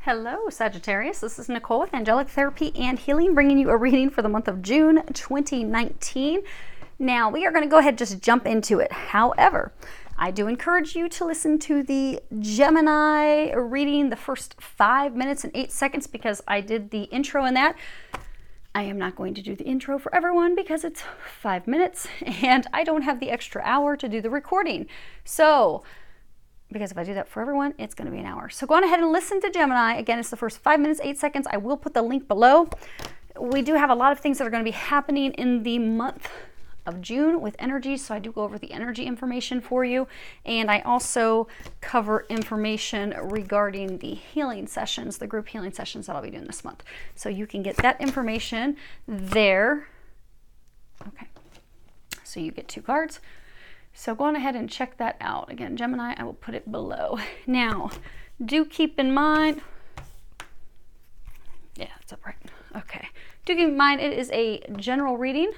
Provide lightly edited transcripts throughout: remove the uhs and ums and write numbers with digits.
Hello, Sagittarius. This is Nicole with Angelic Therapy and Healing, bringing you a reading for the month of June 2019. Now, we are going to go ahead and just jump into it. However, I do encourage you to listen to the Gemini reading, the first 5 minutes and 8 seconds, because I did the intro in that. I am not going to do the intro for everyone because it's 5 minutes and I don't have the extra hour to do the recording. So, because if I do that for everyone, it's going to be an hour. So go on ahead and listen to Gemini. Again, it's the first 5 minutes, 8 seconds. I will put the link below. We do have a lot of things that are going to be happening in the month of June with energy. So I do go over the energy information for you. And I also cover information regarding the healing sessions, the group healing sessions that I'll be doing this month. So you can get that information there. Okay. So you get 2 cards. So go on ahead and check that out. Again, Gemini, I will put it below. Now, do keep in mind, yeah, it's upright. Okay. Do keep in mind it is a general reading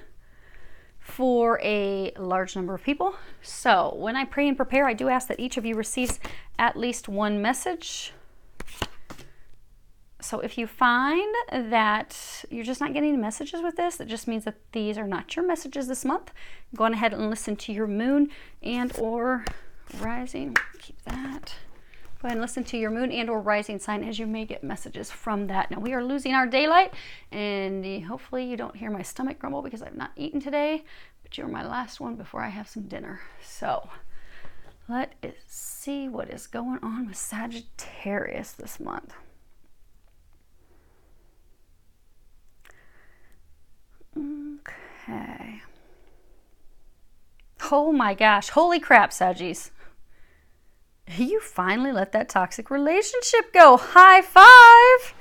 for a large number of people. So when I pray and prepare, I do ask that each of you receives at least 1 message. So if you find that you're just not getting messages with this, that just means that these are not your messages this month. Go on ahead and listen to your moon and or rising. Keep that. Go ahead and listen to your moon and or rising sign, as you may get messages from that. Now we are losing our daylight, and hopefully you don't hear my stomach grumble because I've not eaten today, but you're my last one before I have some dinner. So let us see what is going on with Sagittarius this month. Okay. Oh my gosh. Holy crap, Saggies. You finally let that toxic relationship go. High five.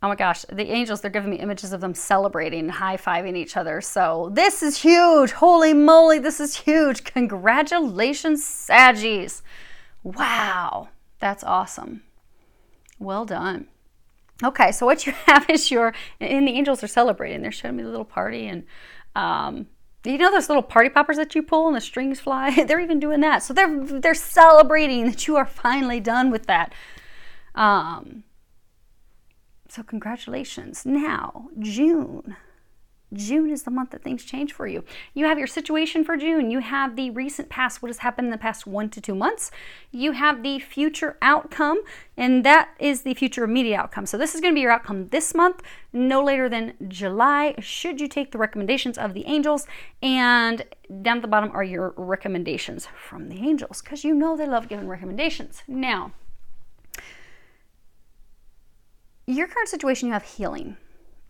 Oh my gosh. The angels, they're giving me images of them celebrating, high-fiving each other. So this is huge. Holy moly, this is huge. Congratulations, Saggies. Wow. That's awesome. Well done. Okay, so what you have is and the angels are celebrating. They're showing me the little party, and you know those little party poppers that you pull and the strings fly? They're even doing that. So they're celebrating that you are finally done with that. So congratulations. Now, June. June is the month that things change for you. You have your situation for June. You have the recent past, what has happened in the past 1 to 2 months. You have the future outcome, and that is the future immediate outcome. So this is going to be your outcome this month, no later than July, should you take the recommendations of the angels. And down at the bottom are your recommendations from the angels, because you know they love giving recommendations. Now, your current situation, you have healing,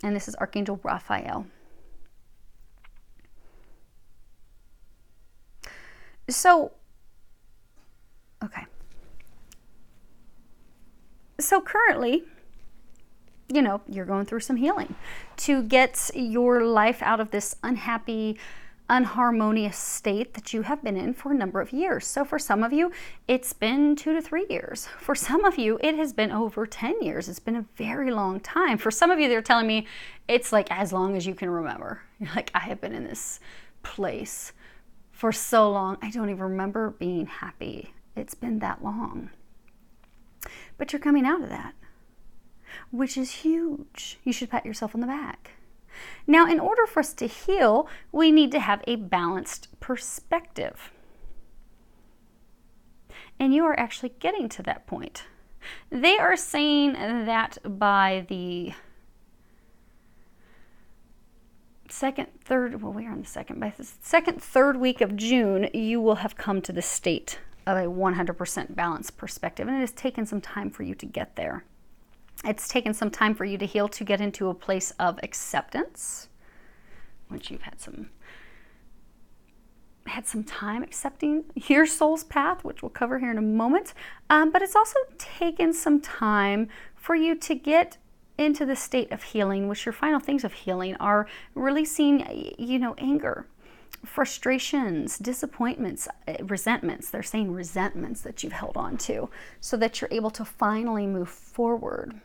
and this is Archangel Raphael. So, okay. So currently, you're going through some healing to get your life out of this unhappy, unharmonious state that you have been in for a number of years. So for some of you, it's been 2 to 3 years. For some of you, it has been over 10 years. It's been a very long time. For some of you, they're telling me it's like as long as you can remember. You're like, I have been in this place for so long, I don't even remember being happy. It's been that long. But you're coming out of that, which is huge. You should pat yourself on the back. Now, in order for us to heal, we need to have a balanced perspective. And you are actually getting to that point. They are saying that by the by the second, third week of June, you will have come to the state of a 100% balanced perspective. And it has taken some time for you to get there. It's taken some time for you to heal, to get into a place of acceptance. Once you've had some time accepting your soul's path, which we'll cover here in a moment. But it's also taken some time for you to get into the state of healing, which your final things of healing are releasing, anger, frustrations, disappointments, resentments. They're saying resentments that you've held on to, so that you're able to finally move forward.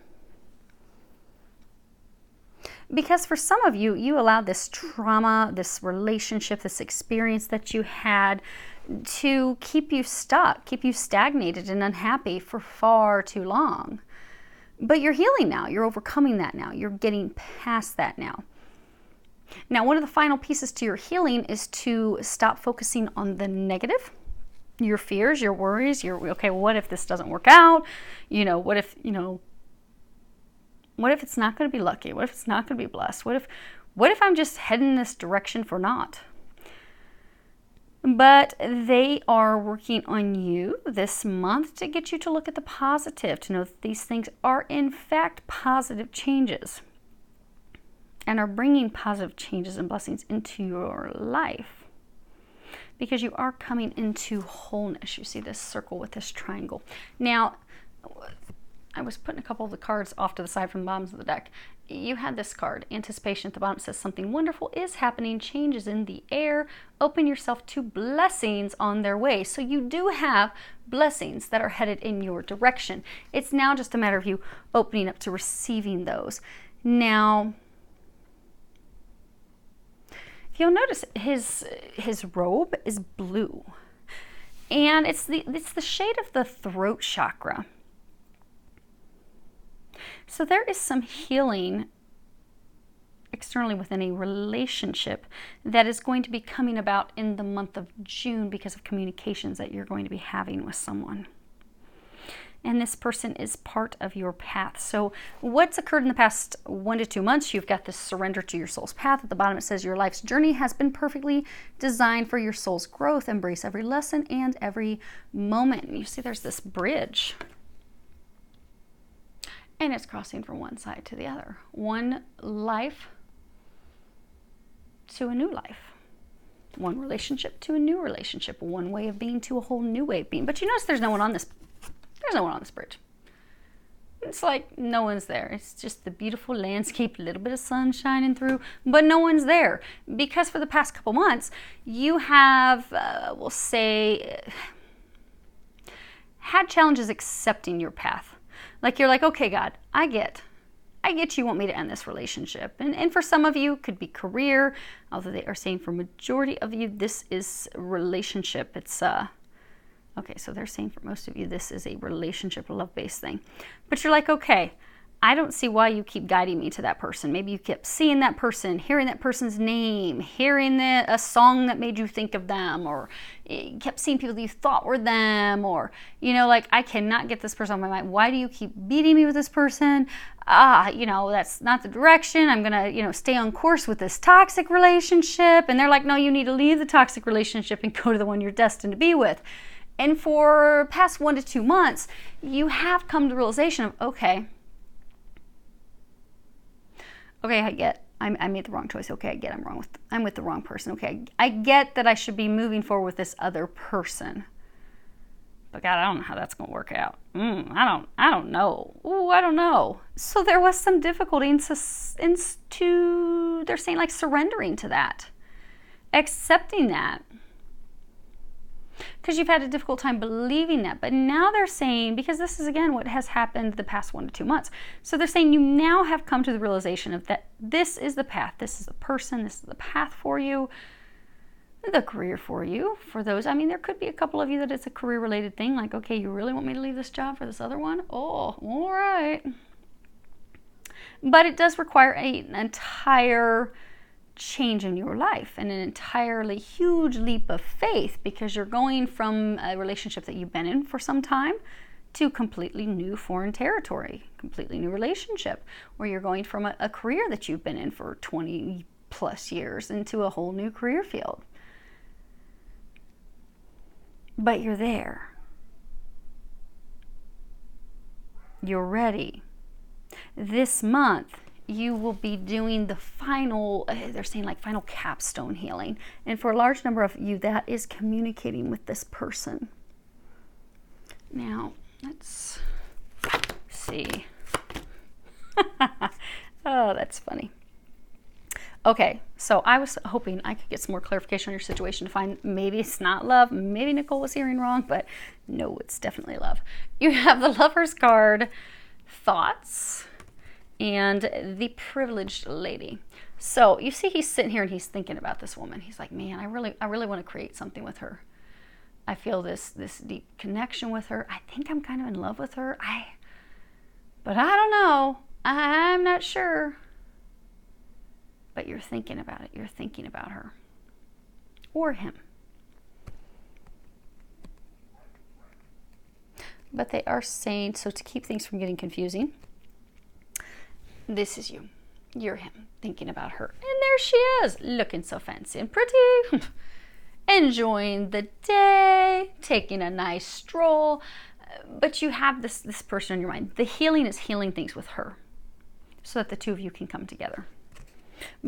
Because for some of you, you allowed this trauma, this relationship, this experience that you had to keep you stuck, keep you stagnated and unhappy for far too long. But you're healing now. You're overcoming that now. You're getting past that now. Now, one of the final pieces to your healing is to stop focusing on the negative, your fears, your worries, okay, what if this doesn't work out? What if it's not going to be lucky? What if it's not going to be blessed? What if I'm just heading this direction for naught? But they are working on you this month to get you to look at the positive, to know that these things are in fact positive changes and are bringing positive changes and blessings into your life, because you are coming into wholeness. You see this circle with this triangle. Now, I was putting a couple of the cards off to the side from the bottoms of the deck. You had this card, Anticipation. At the bottom says something wonderful is happening, changes in the air. Open yourself to blessings on their way. So you do have blessings that are headed in your direction. It's now just a matter of you opening up to receiving those. Now, if you'll notice, his robe is blue. And it's the shade of the throat chakra. So there is some healing externally within a relationship that is going to be coming about in the month of June because of communications that you're going to be having with someone. And this person is part of your path. So what's occurred in the past 1 to 2 months, you've got this surrender to your soul's path. At the bottom it says your life's journey has been perfectly designed for your soul's growth. Embrace every lesson and every moment. You see there's this bridge. And it's crossing from one side to the other. One life to a new life. One relationship to a new relationship. One way of being to a whole new way of being. But you notice there's no one on this bridge. It's like no one's there. It's just the beautiful landscape, a little bit of sun shining through, but no one's there. Because for the past couple months, you have, we'll say, had challenges accepting your path. Like you're like, okay, God, I get you want me to end this relationship. And for some of you, it could be career, although they are saying for majority of you, this is relationship. It's, okay, so they're saying for most of you, this is a relationship, love-based thing. But you're like, okay, I don't see why you keep guiding me to that person. Maybe you kept seeing that person, hearing that person's name, hearing a song that made you think of them, or you kept seeing people that you thought were them, or, like, I cannot get this person off my mind. Why do you keep beating me with this person? That's not the direction. I'm going to, stay on course with this toxic relationship. And they're like, no, you need to leave the toxic relationship and go to the one you're destined to be with. And for past 1 to 2 months, you have come to the realization of, okay, I made the wrong choice. Okay, I get I'm with the wrong person. Okay, I get that I should be moving forward with this other person. But God, I don't know how that's going to work out. I don't know. Ooh, I don't know. So there was some difficulty they're saying like surrendering to that, accepting that. Because you've had a difficult time believing that. But now they're saying, because this is again what has happened the past 1 to 2 months. So they're saying you now have come to the realization of that this is the path, this is the person, this is the path for you, the career for you. For those, there could be a couple of you that it's a career related thing. Like, okay, you really want me to leave this job for this other one? Oh, all right. But it does require an entire change in your life and an entirely huge leap of faith, because you're going from a relationship that you've been in for some time to completely new foreign territory, completely new relationship, where you're going from a career that you've been in for 20 plus years into a whole new career field. But you're there. You're ready. This month, you will be doing the final, they're saying like final capstone healing. And for a large number of you, that is communicating with this person. Now, let's see. Oh, that's funny. Okay, so I was hoping I could get some more clarification on your situation to find maybe it's not love, maybe Nicole was hearing wrong, but no, it's definitely love. You have the Lover's card, thoughts, and the Privileged Lady. So you see he's sitting here and he's thinking about this woman. He's like, man, I really want to create something with her. I feel this deep connection with her. I think I'm kind of in love with her. But I don't know. I'm not sure. But you're thinking about it. You're thinking about her. Or him. But they are saying, so to keep things from getting confusing, this is you. You're him, thinking about her. And there she is, looking so fancy and pretty. Enjoying the day, taking a nice stroll. But you have this person in your mind. The healing is healing things with her so that the two of you can come together.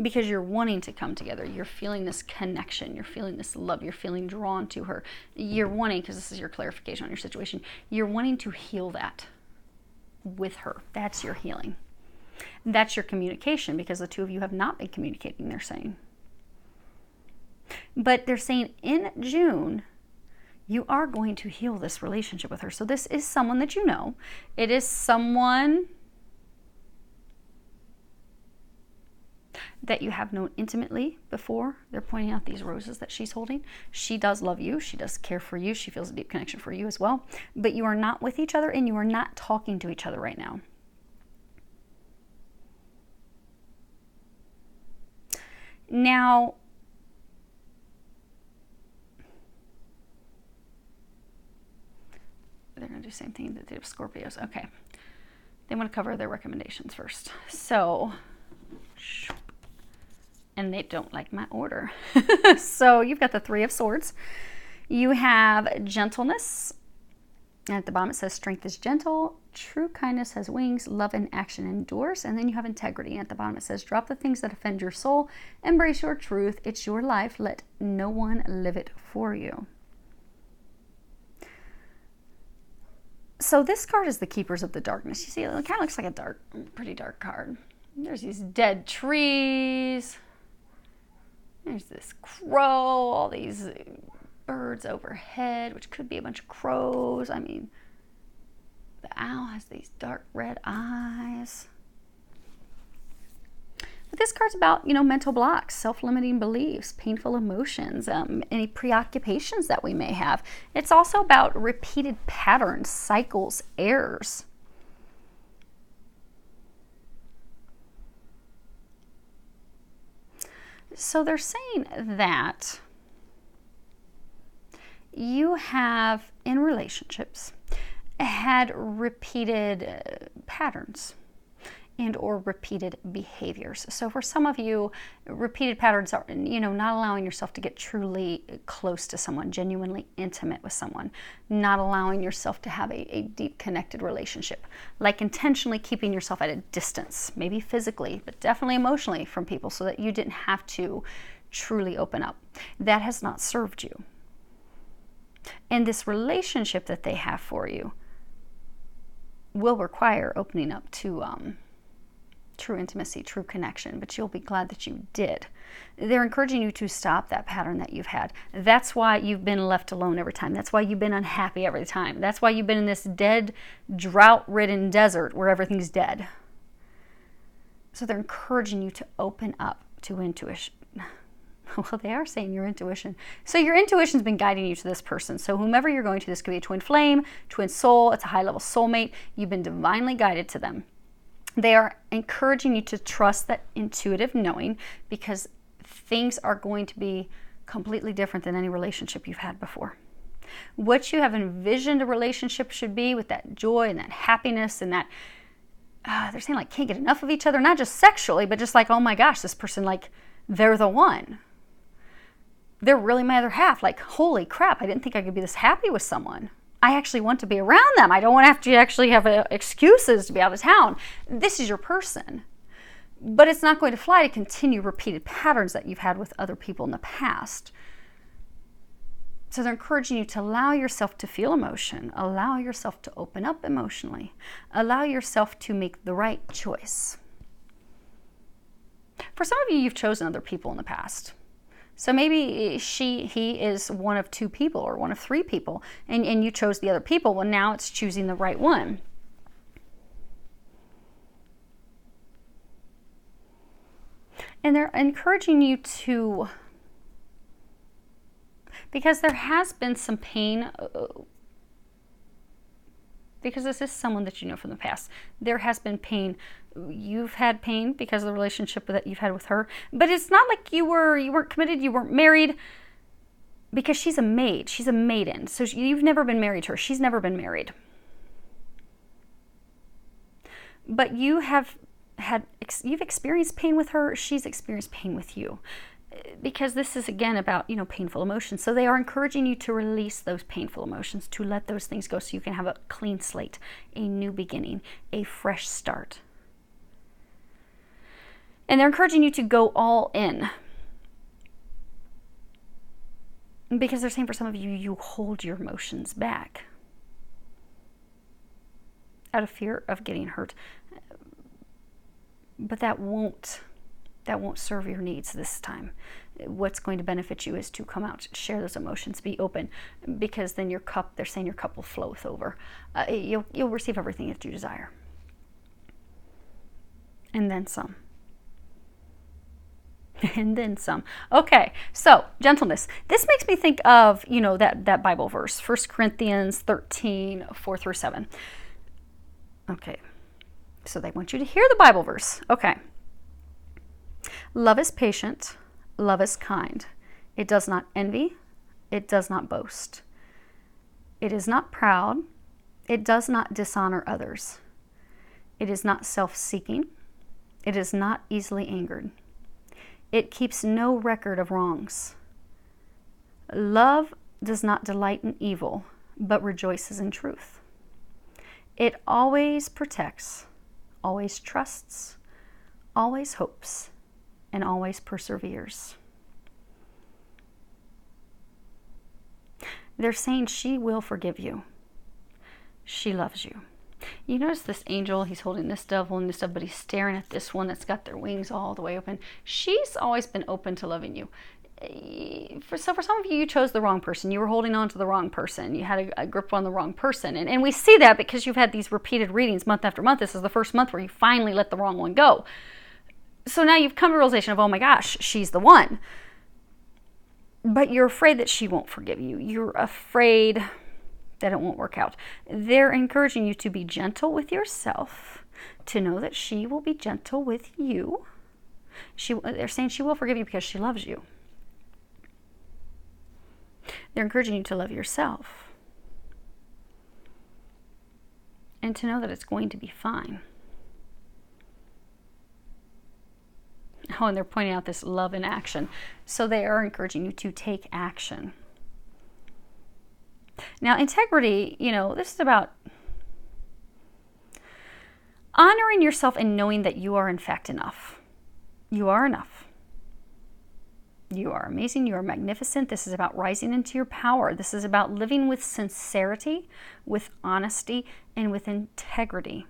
Because you're wanting to come together. You're feeling this connection. You're feeling this love. You're feeling drawn to her. You're wanting, because this is your clarification on your situation, you're wanting to heal that with her. That's your healing. That's your communication, because the two of you have not been communicating, they're saying. But they're saying in June, you are going to heal this relationship with her. So this is someone that you know. It is someone that you have known intimately before. They're pointing out these roses that she's holding. She does love you. She does care for you. She feels a deep connection for you as well. But you are not with each other, and you are not talking to each other right now. Now, they're going to do the same thing that they did with Scorpios. Okay. They want to cover their recommendations first. So, and they don't like my order. So you've got the Three of Swords. You have gentleness. And at the bottom it says strength is gentle, true kindness has wings, love in action endures. And then you have integrity. And at the bottom it says drop the things that offend your soul, embrace your truth, it's your life, let no one live it for you. So this card is the Keepers of the Darkness. You see, it kind of looks like a pretty dark card. There's these dead trees. There's this crow, all these birds overhead, which could be a bunch of crows. I mean, the owl has these dark red eyes. But this card's about, mental blocks, self-limiting beliefs, painful emotions, any preoccupations that we may have. It's also about repeated patterns, cycles, errors. So they're saying that you have, in relationships, had repeated patterns and or repeated behaviors. So for some of you, repeated patterns are, not allowing yourself to get truly close to someone, genuinely intimate with someone, not allowing yourself to have a deep connected relationship, like intentionally keeping yourself at a distance, maybe physically, but definitely emotionally from people so that you didn't have to truly open up. That has not served you. And this relationship that they have for you will require opening up to true intimacy, true connection, but you'll be glad that you did. They're encouraging you to stop that pattern that you've had. That's why you've been left alone every time. That's why you've been unhappy every time. That's why you've been in this dead, drought-ridden desert where everything's dead. So they're encouraging you to open up to intuition. Well, they are saying your intuition. So your intuition's been guiding you to this person. So whomever you're going to, this could be a twin flame, twin soul, it's a high-level soulmate. You've been divinely guided to them. They are encouraging you to trust that intuitive knowing, because things are going to be completely different than any relationship you've had before. What you have envisioned a relationship should be, with that joy and that happiness and that, they're saying can't get enough of each other, not just sexually, but just oh my gosh, this person, they're the one. They're really my other half. Holy crap, I didn't think I could be this happy with someone. I actually want to be around them. I don't want to have to actually have excuses to be out of town. This is your person. But it's not going to fly to continue repeated patterns that you've had with other people in the past. So they're encouraging you to allow yourself to feel emotion, allow yourself to open up emotionally, allow yourself to make the right choice. For some of you, you've chosen other people in the past. So maybe he is one of two people or one of three people, and you chose the other people. Well, now it's choosing the right one. And they're encouraging you to because there has been some pain, because this is someone that you know from the past. There has been pain. You've had pain because of the relationship that you've had with her, but it's not like you weren't committed, you weren't married, because she's a maid, she's a maiden. So you've never been married to her. She's never been married. But you've experienced pain with her. She's experienced pain with you. Because this is, again, about, painful emotions. So they are encouraging you to release those painful emotions, to let those things go so you can have a clean slate, a new beginning, a fresh start. And they're encouraging you to go all in. Because they're saying for some of you, you hold your emotions back out of fear of getting hurt. But that won't serve your needs this time. What's going to benefit you is to come out, share those emotions, be open, because then they're saying your cup will floweth over. You'll receive everything that you desire. And then some. And then some. Okay, so gentleness. This makes me think of, that Bible verse, 1 Corinthians 13, 4-7. Okay, so they want you to hear the Bible verse. Okay. Love is patient. Love is kind. It does not envy. It does not boast. It is not proud. It does not dishonor others. It is not self-seeking. It is not easily angered. It keeps no record of wrongs. Love does not delight in evil, but rejoices in truth. It always protects, always trusts, always hopes, and always perseveres. They're saying she will forgive you. She loves you. You notice this angel, he's holding this dove, holding this dove, but he's staring at this one that's got their wings all the way open. She's always been open to loving you. For some of you, you chose the wrong person. You were holding on to the wrong person. You had a grip on the wrong person. And we see that because you've had these repeated readings month after month. This is the first month where you finally let the wrong one go. So now you've come to the realization of, oh my gosh, she's the one. But you're afraid that she won't forgive you. You're afraid that it won't work out. They're encouraging you to be gentle with yourself, to know that she will be gentle with you. They're saying she will forgive you because she loves you. They're encouraging you to love yourself and to know that it's going to be fine. Oh, and they're pointing out this love in action. So they are encouraging you to take action. Now, integrity, this is about honoring yourself and knowing that you are in fact enough. You are enough. You are amazing. You are magnificent. This is about rising into your power. This is about living with sincerity, with honesty, and with integrity.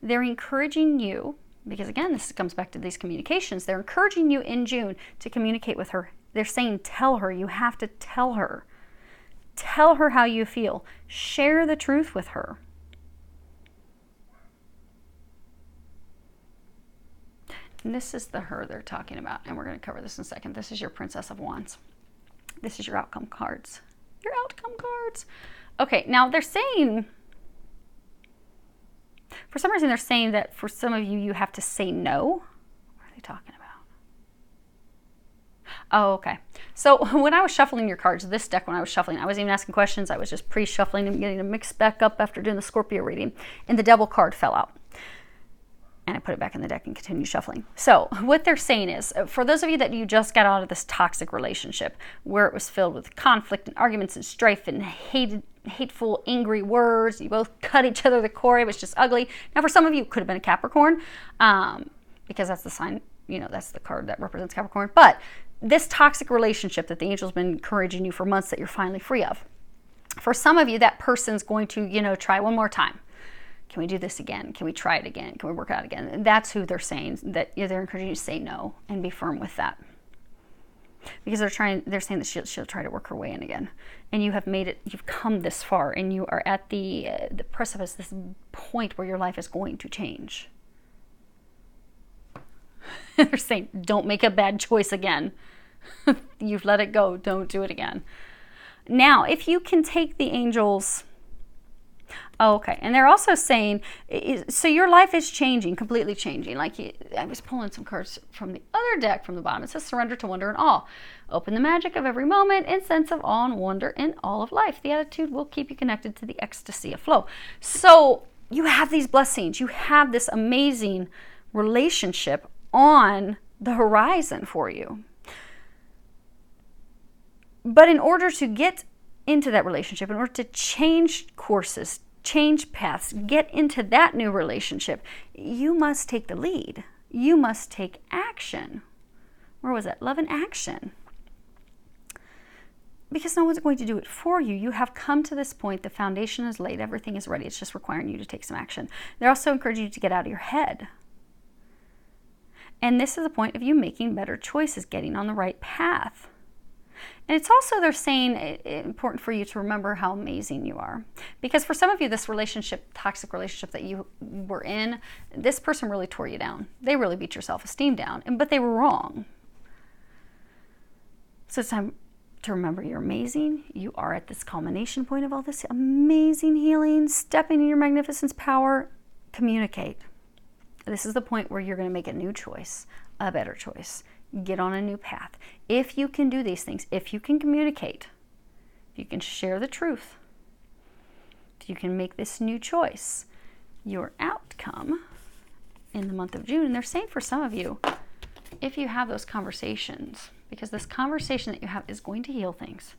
They're encouraging you, because again, this comes back to these communications. They're encouraging you in June to communicate with her. They're saying, tell her. You have to tell her. Tell her how you feel. Share the truth with her. And this is the her they're talking about, and we're going to cover this in a second. This is your Princess of Wands. This is your outcome cards. Your outcome cards. Okay, now they're saying, for some reason they're saying that for some of you, you have to say no. What are they talking about? Oh, okay. So when I was shuffling your cards, this deck, when I was shuffling, I wasn't even asking questions. I was just pre-shuffling and getting them mixed back up after doing the Scorpio reading. And the Devil card fell out. And I put it back in the deck and continued shuffling. So what they're saying is, for those of you that you just got out of this toxic relationship where it was filled with conflict and arguments and strife and hateful, angry words, you both cut each other to the core, it was just ugly. Now for some of you, it could have been a Capricorn, because that's the sign, that's the card that represents Capricorn. But this toxic relationship that the angel's been encouraging you for months that you're finally free of. For some of you, that person's going to, try one more time. Can we do this again? Can we try it again? Can we work out again? And that's who they're saying, that they're encouraging you to say no and be firm with that. Because they're saying that she'll try to work her way in again. And you have made it, you've come this far, and you are at the precipice, this point where your life is going to change. They're saying, don't make a bad choice again. You've let it go. Don't do it again. Now, if you can take the angels... Oh, okay. And they're also saying, so your life is changing, completely changing. Like I was pulling some cards from the other deck from the bottom. It says surrender to wonder and awe. Open the magic of every moment and sense of awe and wonder in all of life. The attitude will keep you connected to the ecstasy of flow. So you have these blessings. You have this amazing relationship on the horizon for you. But in order to get into that relationship, in order to change courses, change paths, get into that new relationship, you must take the lead. You must take action. Where was that? Love and action. Because no one's going to do it for you. You have come to this point. The foundation is laid. Everything is ready. It's just requiring you to take some action. They're also encouraging you to get out of your head. And this is the point of you making better choices, getting on the right path. And it's also, they're saying, important for you to remember how amazing you are. Because for some of you, this relationship, toxic relationship that you were in, this person really tore you down. They really beat your self-esteem down, but they were wrong. So it's time to remember you're amazing. You are at this culmination point of all this amazing healing, stepping in your magnificence power. Communicate. This is the point where you're going to make a new choice, a better choice. Get on a new path. If you can do these things, if you can communicate, if you can share the truth, if you can make this new choice, your outcome in the month of June, and they're saying for some of you, if you have those conversations, because this conversation that you have is going to heal things.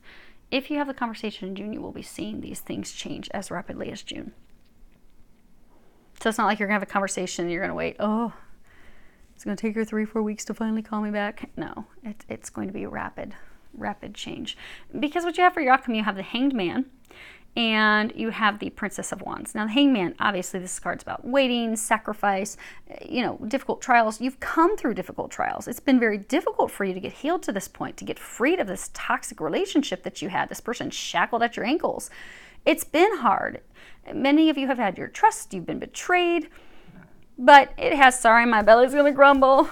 If you have the conversation in June, you will be seeing these things change as rapidly as June. So it's not like you're going to have a conversation and you're going to wait, oh, it's going to take her 3-4 weeks to finally call me back. No, it's going to be rapid change. Because what you have for your outcome, you have the Hanged Man and you have the Princess of Wands. Now, the Hanged Man, obviously, this card's about waiting, sacrifice, difficult trials. You've come through difficult trials. It's been very difficult for you to get healed to this point, to get freed of this toxic relationship that you had, this person shackled at your ankles. It's been hard. Many of you have had your trust. You've been betrayed. But it has, sorry, my belly's going to grumble.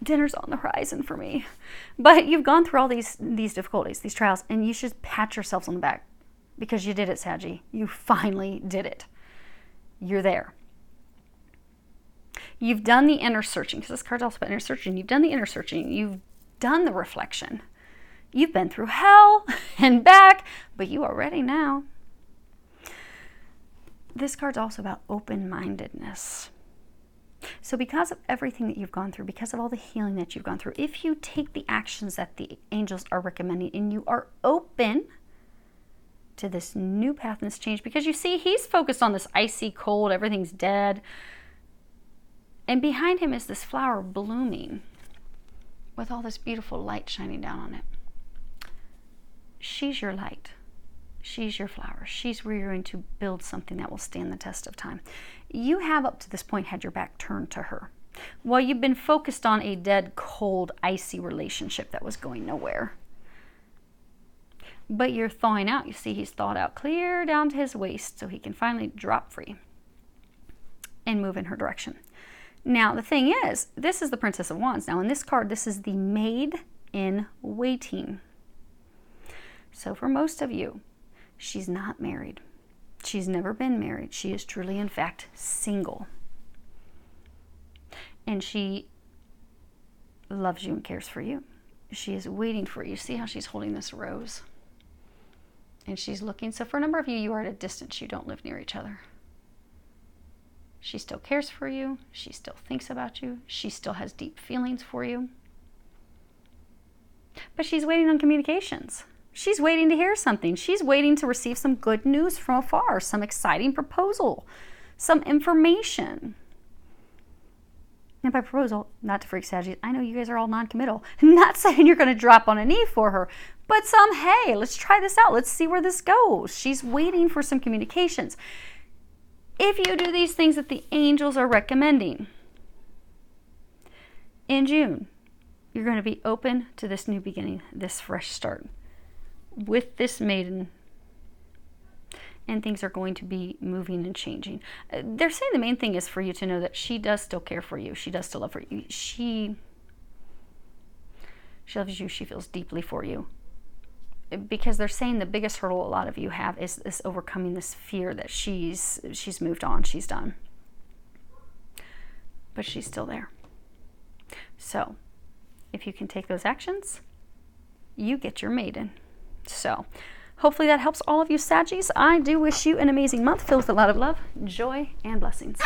Dinner's on the horizon for me. But you've gone through all these difficulties, these trials, and you should pat yourselves on the back because you did it, Saggy. You finally did it. You're there. You've done the inner searching, because this card's also about inner searching. You've done the inner searching. You've done the reflection. You've been through hell and back, but you are ready now. This card's also about open-mindedness. So because of everything that you've gone through, because of all the healing that you've gone through, if you take the actions that the angels are recommending and you are open to this new path and this change, because you see, he's focused on this icy cold, everything's dead. And behind him is this flower blooming with all this beautiful light shining down on it. She's your light. She's your flower. She's where you're going to build something that will stand the test of time. You have up to this point had your back turned to her. While you've been focused on a dead, cold, icy relationship that was going nowhere. But you're thawing out. You see, he's thawed out clear down to his waist so he can finally drop free and move in her direction. Now, the thing is, this is the Princess of Wands. Now, in this card, this is the Maid in Waiting. So for most of you, she's not married. She's never been married. She is truly, in fact, single. And she loves you and cares for you. She is waiting for you. See how she's holding this rose? And she's looking. So for a number of you, you are at a distance. You don't live near each other. She still cares for you. She still thinks about you. She still has deep feelings for you. But she's waiting on communications. She's waiting to hear something. She's waiting to receive some good news from afar, some exciting proposal, some information. And by proposal, not to freak Sagittarius, I know you guys are all non-committal. Not saying you're going to drop on a knee for her, but some, hey, let's try this out. Let's see where this goes. She's waiting for some communications. If you do these things that the angels are recommending in June, you're going to be open to this new beginning, this fresh start with this maiden, and things are going to be moving and changing. They're saying the main thing is for you to know that she does still care for you. She does still love you. She loves you. She feels deeply for you. because they're saying the biggest hurdle a lot of you have is overcoming this fear that she's moved on, she's done. But she's still there. So if you can take those actions, you get your maiden. So hopefully that helps all of you Saggies. I do wish you an amazing month filled with a lot of love, joy, and blessings.